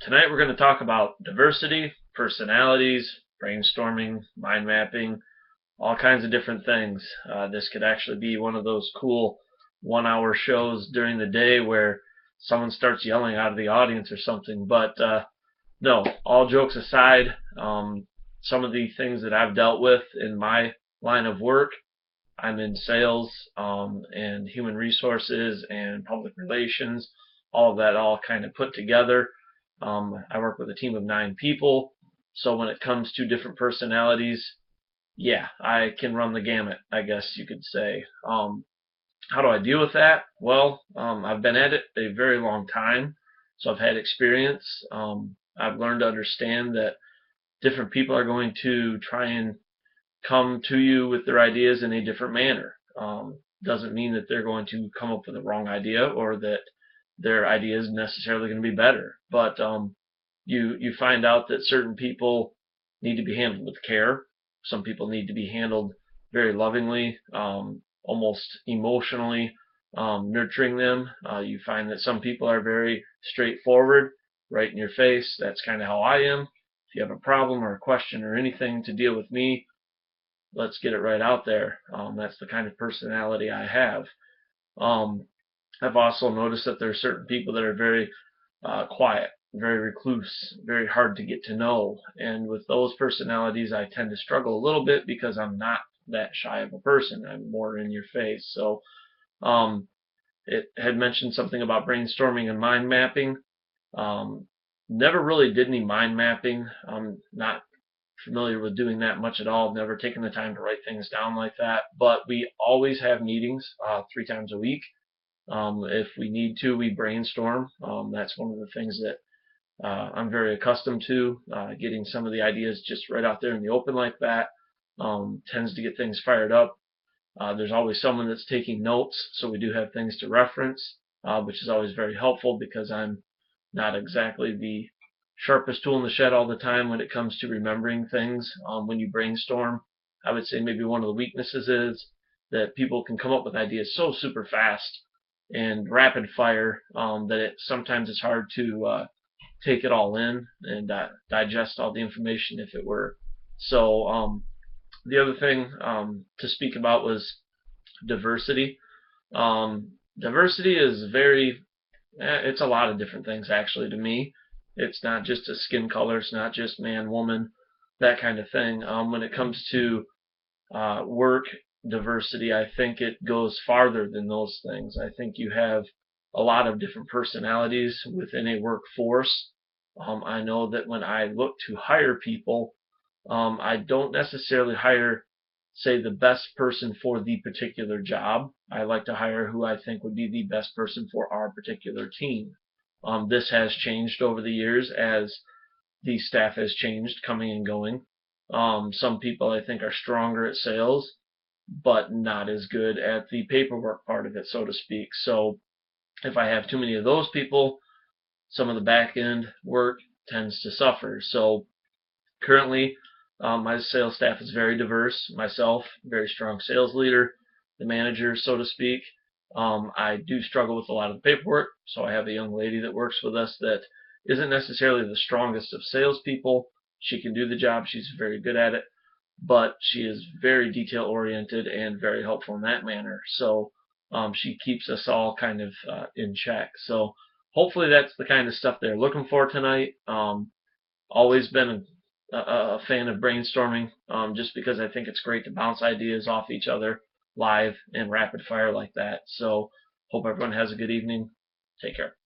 Tonight we're going to talk about diversity, personalities, brainstorming, mind mapping, all kinds of different things. This could actually be one of those cool 1 hour shows during the day where someone starts yelling out of the audience or something. But no, all jokes aside, some of the things that I've dealt with in my line of work, I'm in sales and human resources and public relations, all of that all kind of put together. I work with a team of 9 people, so when it comes to different personalities, yeah, I can run the gamut, I guess you could say. How do I deal with that? Well, I've been at it a very long time, so I've had experience. I've learned to understand that different people are going to try and come to you with their ideas in a different manner. Doesn't mean that they're going to come up with the wrong idea or that their idea is necessarily going to be better. But you find out that certain people need to be handled with care. Some people need to be handled very lovingly, almost emotionally, nurturing them. You find that some people are very straightforward, right in your face. That's kind of how I am. If you have a problem or a question or anything to deal with me, let's get it right out there. That's the kind of personality I have. Um, I've also noticed that there are certain people that are very quiet, very recluse, very hard to get to know. And with those personalities, I tend to struggle a little bit because I'm not that shy of a person. I'm more in your face. So um, it had mentioned something about brainstorming and mind mapping. Um, Never really did any mind mapping. I'm not familiar with doing that much at all. I've never taken the time to write things down like that. But we always have meetings 3 times a week. If we need to, we brainstorm. That's one of the things that I'm very accustomed to. Getting some of the ideas just right out there in the open like that tends to get things fired up. There's always someone that's taking notes, so we do have things to reference, which is always very helpful because I'm not exactly the sharpest tool in the shed all the time when it comes to remembering things. When you brainstorm, I would say maybe one of the weaknesses is that people can come up with ideas so super fast and rapid fire that it sometimes it's hard to take it all in and digest all the information if it were. So the other thing to speak about was diversity. Diversity is it's a lot of different things actually to me. It's not just a skin color, it's not just man, woman, that kind of thing. When it comes to work diversity, I think it goes farther than those things. I think you have a lot of different personalities within a workforce. I know that when I look to hire people, I don't necessarily hire, say, the best person for the particular job. I like to hire who I think would be the best person for our particular team. This has changed over the years as the staff has changed, coming and going. Some people I think are stronger at sales, but not as good at the paperwork part of it, so to speak. So if I have too many of those people, some of the back end work tends to suffer. So currently, my sales staff is very diverse. Myself, very strong sales leader, the manager, so to speak. I do struggle with a lot of the paperwork, so I have a young lady that works with us that isn't necessarily the strongest of salespeople. She can do the job, she's very good at it, but she is very detail oriented and very helpful in that manner. So she keeps us all kind of in check. So hopefully that's the kind of stuff they're looking for tonight. Always been a fan of brainstorming just because I think it's great to bounce ideas off each other live and rapid fire like that. So hope everyone has a good evening. Take care.